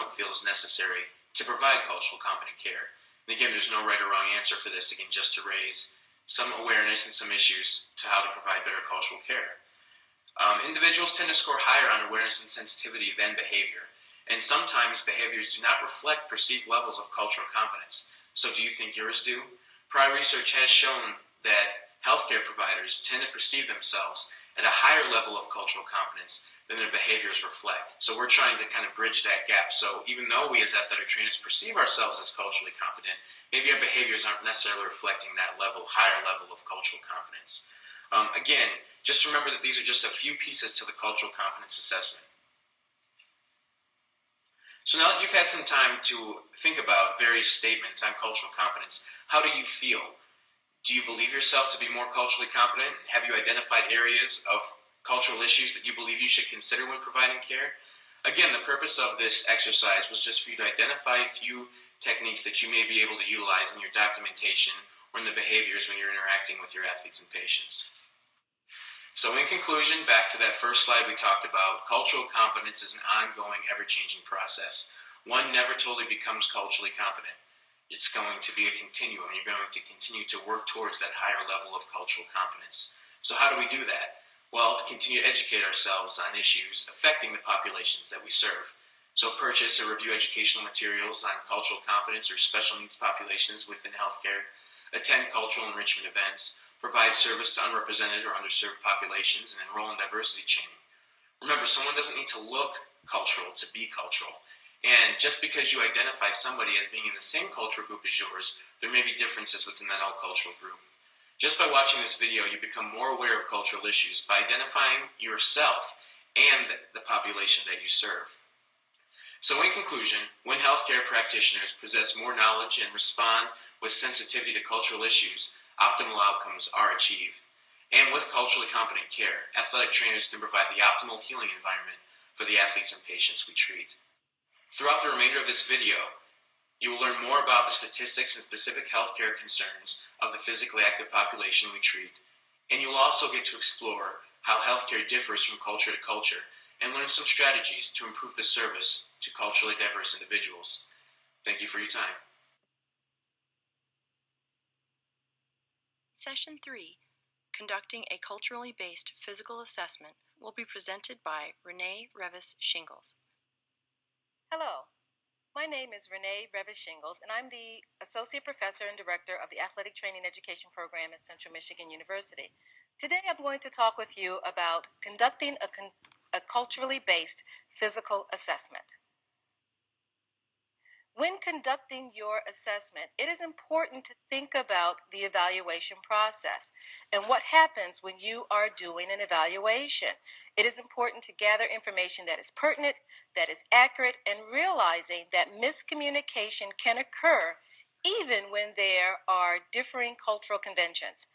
don't feel is necessary to provide culturally competent care. And again, there's no right or wrong answer for this, again, just to raise some awareness and some issues to how to provide better cultural care. Individuals tend to score higher on awareness and sensitivity than behavior, and sometimes behaviors do not reflect perceived levels of cultural competence. So do you think yours do? Prior research has shown that healthcare providers tend to perceive themselves at a higher level of cultural competence than their behaviors reflect. So we're trying to kind of bridge that gap. So even though we as athletic trainers perceive ourselves as culturally competent, maybe our behaviors aren't necessarily reflecting that higher level of cultural competence. Again, just remember that these are just a few pieces to the cultural competence assessment. So now that you've had some time to think about various statements on cultural competence, how do you feel? Do you believe yourself to be more culturally competent? Have you identified areas of cultural issues that you believe you should consider when providing care? Again, the purpose of this exercise was just for you to identify a few techniques that you may be able to utilize in your documentation or in the behaviors when you're interacting with your athletes and patients. So in conclusion, back to that first slide we talked about, cultural competence is an ongoing, ever-changing process. One never totally becomes culturally competent. It's going to be a continuum. You're going to continue to work towards that higher level of cultural competence. So how do we do that? Well, to continue to educate ourselves on issues affecting the populations that we serve. So purchase or review educational materials on cultural competence or special needs populations within healthcare, attend cultural enrichment events, provide service to unrepresented or underserved populations, and enroll in diversity training. Remember, someone doesn't need to look cultural to be cultural. And just because you identify somebody as being in the same cultural group as yours, there may be differences within that whole cultural group. Just by watching this video, you become more aware of cultural issues by identifying yourself and the population that you serve. So in conclusion, when healthcare practitioners possess more knowledge and respond with sensitivity to cultural issues, optimal outcomes are achieved. And with culturally competent care, athletic trainers can provide the optimal healing environment for the athletes and patients we treat. Throughout the remainder of this video, you will learn more about the statistics and specific healthcare concerns of the physically active population we treat, and you'll also get to explore how healthcare differs from culture to culture and learn some strategies to improve the service to culturally diverse individuals. Thank you for your time. Session 3, Conducting a Culturally Based Physical Assessment, will be presented by Renee Revis-Shingles. Hello, my name is Renee Revis-Shingles, and I'm the Associate Professor and Director of the Athletic Training Education Program at Central Michigan University. Today I'm going to talk with you about conducting a culturally based physical assessment. When conducting your assessment, it is important to think about the evaluation process and what happens when you are doing an evaluation. It is important to gather information that is pertinent, that is accurate, and realizing that miscommunication can occur even when there are differing cultural conventions.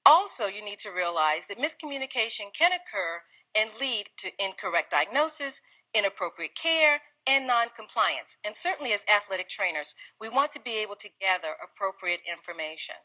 Also, you need to realize that miscommunication can occur and lead to incorrect diagnosis, inappropriate care, and non-compliance. And certainly as athletic trainers, we want to be able to gather appropriate information.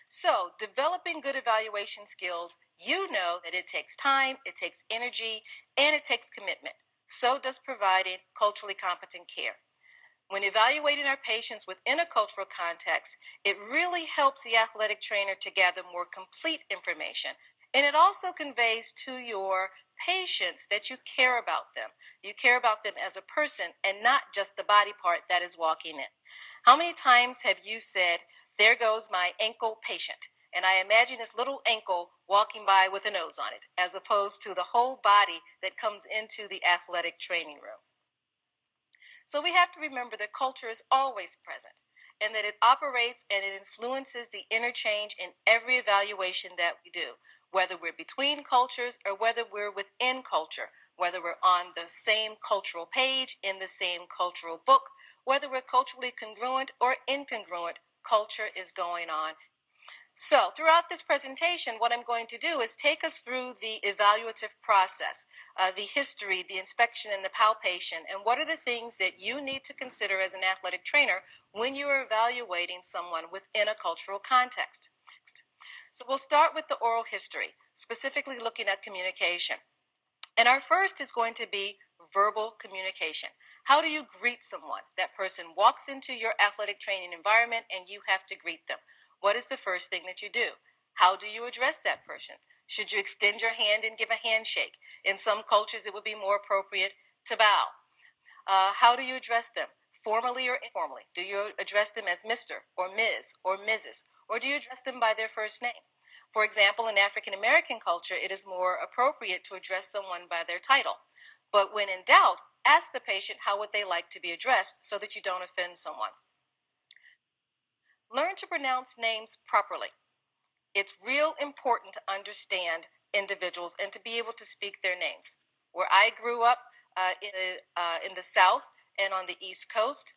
So, developing good evaluation skills, you know that it takes time, it takes energy, and it takes commitment. So does providing culturally competent care. When evaluating our patients within a cultural context, it really helps the athletic trainer to gather more complete information. And it also conveys to your patients that you care about them. You care about them as a person and not just the body part that is walking in. How many times have you said, "There goes my ankle patient," and I imagine this little ankle walking by with a nose on it, as opposed to the whole body that comes into the athletic training room. So we have to remember that culture is always present and that it operates and it influences the interchange in every evaluation that we do, whether we're between cultures or whether we're within culture, whether we're on the same cultural page, in the same cultural book, whether we're culturally congruent or incongruent, culture is going on. So throughout this presentation, what I'm going to do is take us through the evaluative process, the history, the inspection, and the palpation, and what are the things that you need to consider as an athletic trainer when you're evaluating someone within a cultural context. So we'll start with the oral history, specifically looking at communication. And our first is going to be non-verbal communication. How do you greet someone? That person walks into your athletic training environment and you have to greet them. What is the first thing that you do? How do you address that person? Should you extend your hand and give a handshake? In some cultures, it would be more appropriate to bow. How do you address them? Formally or informally? Do you address them as Mr. or Ms. or Mrs.? Or do you address them by their first name? For example, in African American culture, it is more appropriate to address someone by their title. But when in doubt, ask the patient how would they like to be addressed so that you don't offend someone. Learn to pronounce names properly. It's real important to understand individuals and to be able to speak their names. Where I grew up in the South and on the East Coast,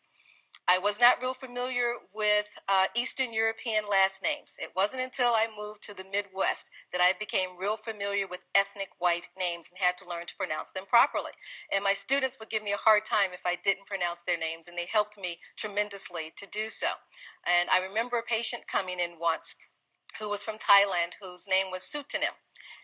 I was not real familiar with Eastern European last names. It wasn't until I moved to the Midwest that I became real familiar with ethnic white names and had to learn to pronounce them properly. And my students would give me a hard time if I didn't pronounce their names, and they helped me tremendously to do so. And I remember a patient coming in once who was from Thailand, whose name was Suttanim.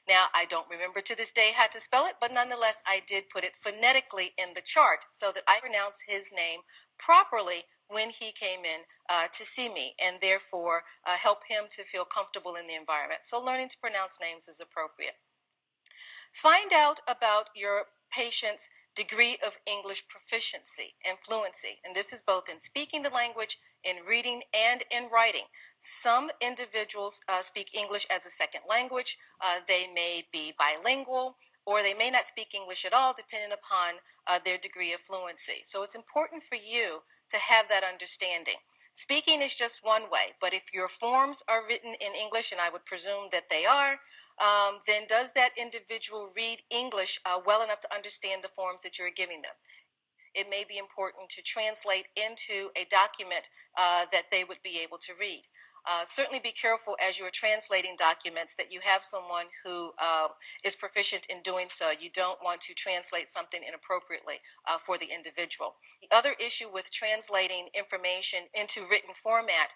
Now, I don't remember to this day how to spell it, but nonetheless, I did put it phonetically in the chart so that I pronounce his name properly when he came in to see me, and therefore help him to feel comfortable in the environment. So learning to pronounce names is appropriate. Find out about your patient's degree of English proficiency and fluency, and this is both in speaking the language, in reading, and in writing. Some individuals speak English as a second language. They may be bilingual, or they may not speak English at all, depending upon their degree of fluency. So it's important for you to have that understanding. Speaking is just one way, but if your forms are written in English, and I would presume that they are, then does that individual read English well enough to understand the forms that you're giving them? It may be important to translate into a document that they would be able to read. Certainly be careful as you're translating documents that you have someone who is proficient in doing so. You don't want to translate something inappropriately for the individual. The other issue with translating information into written format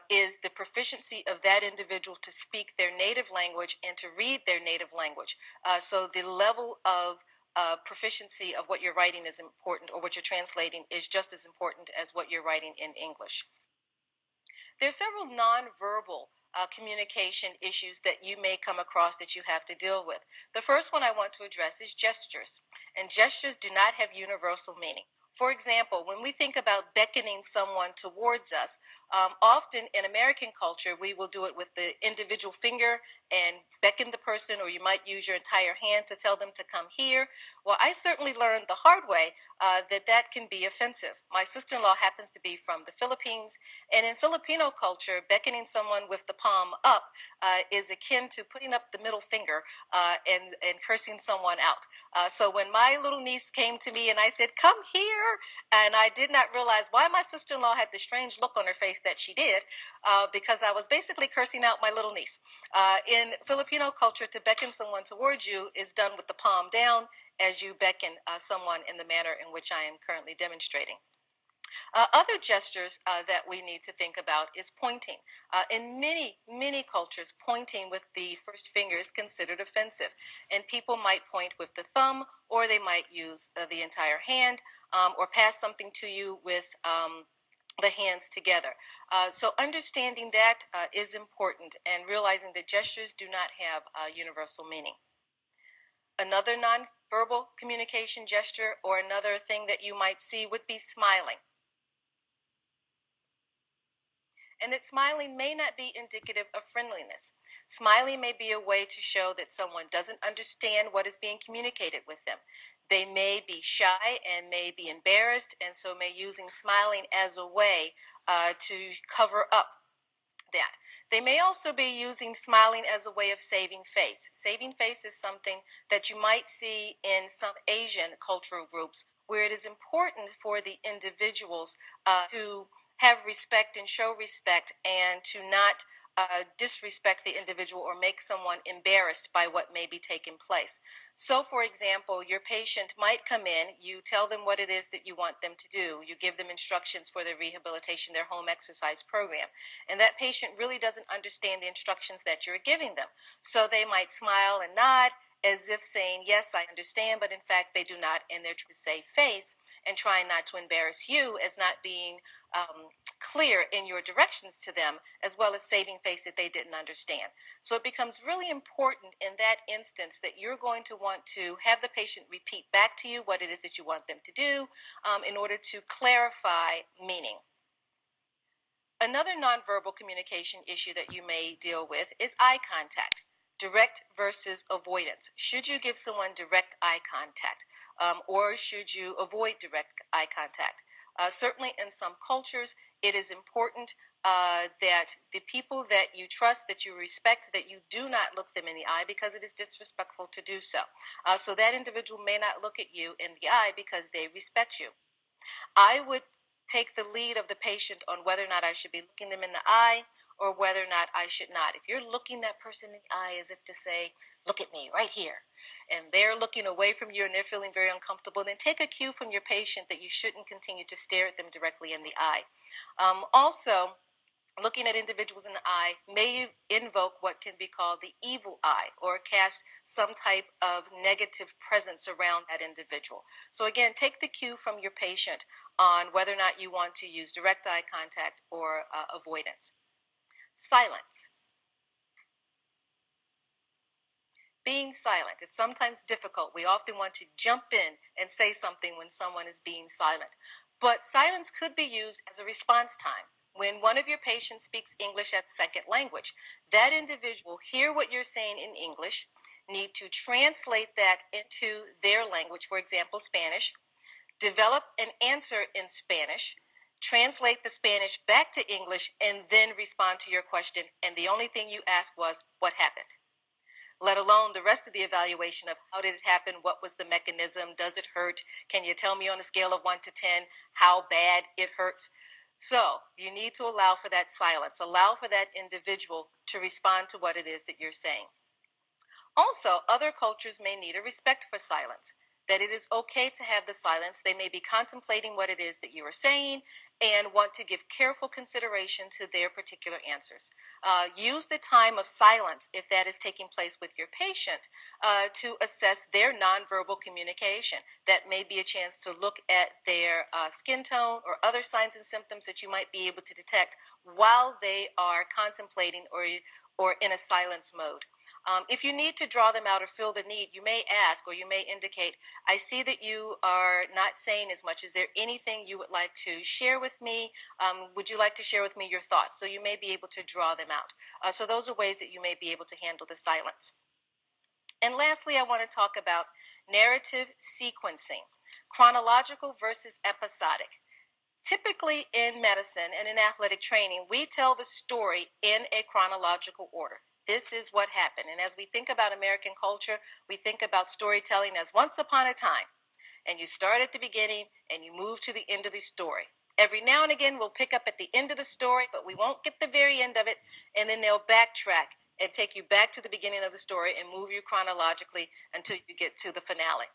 is the proficiency of that individual to speak their native language and to read their native language. So the level of proficiency of what you're writing is important, or what you're translating is just as important as what you're writing in English. There are several nonverbal communication issues that you may come across that you have to deal with. The first one I want to address is gestures, and gestures do not have universal meaning. For example, when we think about beckoning someone towards us, often in American culture, we will do it with the individual finger and beckon the person, or you might use your entire hand to tell them to come here. Well, I certainly learned the hard way that that can be offensive. My sister-in-law happens to be from the Philippines, and in Filipino culture, beckoning someone with the palm up is akin to putting up the middle finger and cursing someone out. So when my little niece came to me and I said, "Come here," and I did not realize why my sister-in-law had the strange look on her face that she did, because I was basically cursing out my little niece. In Filipino culture, to beckon someone towards you is done with the palm down, as you beckon someone in the manner in which I am currently demonstrating. Other gestures that we need to think about is pointing. In many cultures, pointing with the first finger is considered offensive, and people might point with the thumb, or they might use the entire hand, or pass something to you with the hands together. So understanding that is important, and realizing that gestures do not have universal meaning. Another nonverbal communication gesture, or another thing that you might see, would be smiling. And that smiling may not be indicative of friendliness. Smiling may be a way to show that someone doesn't understand what is being communicated with them. They may be shy and may be embarrassed, and so may using smiling as a way to cover up that. They may also be using smiling as a way of saving face. Saving face is something that you might see in some Asian cultural groups, where it is important for the individuals to have respect and show respect, and to not disrespect the individual or make someone embarrassed by what may be taking place. So, for example, your patient might come in, you tell them what it is that you want them to do, you give them instructions for their rehabilitation, their home exercise program, and that patient really doesn't understand the instructions that you're giving them. So they might smile and nod, as if saying, yes, I understand, but in fact they do not, and they're trying to save face and trying not to embarrass you as not being clear in your directions to them, as well as saving face that they didn't understand. So it becomes really important in that instance that you're going to want to have the patient repeat back to you what it is that you want them to do in order to clarify meaning. Another nonverbal communication issue that you may deal with is eye contact. Direct versus avoidance. Should you give someone direct eye contact or should you avoid direct eye contact? Certainly in some cultures, it is important that the people that you trust, that you respect, that you do not look them in the eye because it is disrespectful to do so. So that individual may not look at you in the eye because they respect you. I would take the lead of the patient on whether or not I should be looking them in the eye or whether or not I should not. If you're looking that person in the eye as if to say, look at me right here, and they're looking away from you and they're feeling very uncomfortable, then take a cue from your patient that you shouldn't continue to stare at them directly in the eye. Also, looking at individuals in the eye may invoke what can be called the evil eye or cast some type of negative presence around that individual. So again, take the cue from your patient on whether or not you want to use direct eye contact or avoidance. Silence. Being silent. It's sometimes difficult. We often want to jump in and say something when someone is being silent. But silence could be used as a response time. When one of your patients speaks English as a second language, that individual hear what you're saying in English, need to translate that into their language, for example, Spanish, develop an answer in Spanish, translate the Spanish back to English, and then respond to your question. And the only thing you asked was, what happened? Let alone the rest of the evaluation of how did it happen, what was the mechanism, does it hurt, can you tell me on a scale of 1 to 10 how bad it hurts? So you need to allow for that silence, allow for that individual to respond to what it is that you're saying. Also, other cultures may need a respect for silence, that it is okay to have the silence. They may be contemplating what it is that you are saying and want to give careful consideration to their particular answers. Use the time of silence, if that is taking place with your patient, to assess their nonverbal communication. That may be a chance to look at their skin tone or other signs and symptoms that you might be able to detect while they are contemplating or in a silence mode. If you need to draw them out or feel the need, you may ask or you may indicate, I see that you are not saying as much. Is there anything you would like to share with me? Would you like to share with me your thoughts? So you may be able to draw them out. So those are ways that you may be able to handle the silence. And lastly, I want to talk about narrative sequencing, chronological versus episodic. Typically in medicine and in athletic training, we tell the story in a chronological order. This is what happened. And as we think about American culture, we think about storytelling as once upon a time. And you start at the beginning and you move to the end of the story. Every now and again, we'll pick up at the end of the story, but we won't get the very end of it. And then they'll backtrack and take you back to the beginning of the story and move you chronologically until you get to the finale.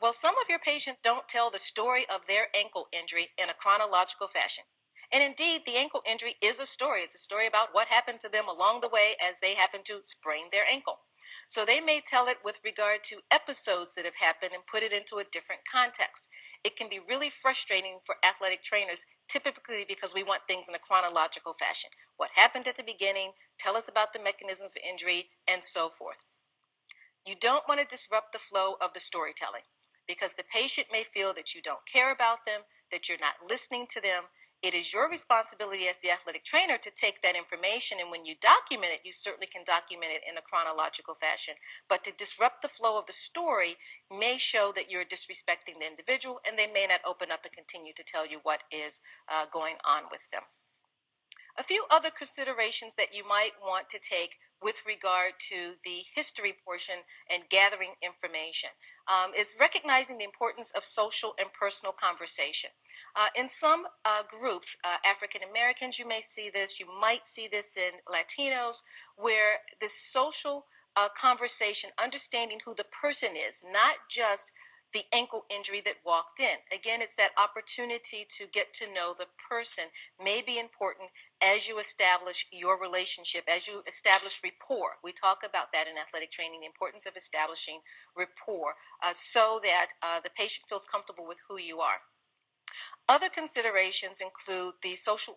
Well, some of your patients don't tell the story of their ankle injury in a chronological fashion. And indeed, the ankle injury is a story. It's a story about what happened to them along the way as they happen to sprain their ankle. So they may tell it with regard to episodes that have happened and put it into a different context. It can be really frustrating for athletic trainers, typically because we want things in a chronological fashion. What happened at the beginning, tell us about the mechanism of injury, and so forth. You don't want to disrupt the flow of the storytelling because the patient may feel that you don't care about them, that you're not listening to them. It is your responsibility as the athletic trainer to take that information, and when you document it, you certainly can document it in a chronological fashion. But to disrupt the flow of the story may show that you're disrespecting the individual, and they may not open up and continue to tell you what is going on with them. A few other considerations that you might want to take with regard to the history portion and gathering information is recognizing the importance of social and personal conversation. In some groups, African Americans, you may see this, you might see this in Latinos, where this social conversation, understanding who the person is, not just the ankle injury that walked in. Again, it's that opportunity to get to know the person may be important as you establish your relationship, as you establish rapport. We talk about that in athletic training, the importance of establishing rapport so that the patient feels comfortable with who you are. Other considerations include the social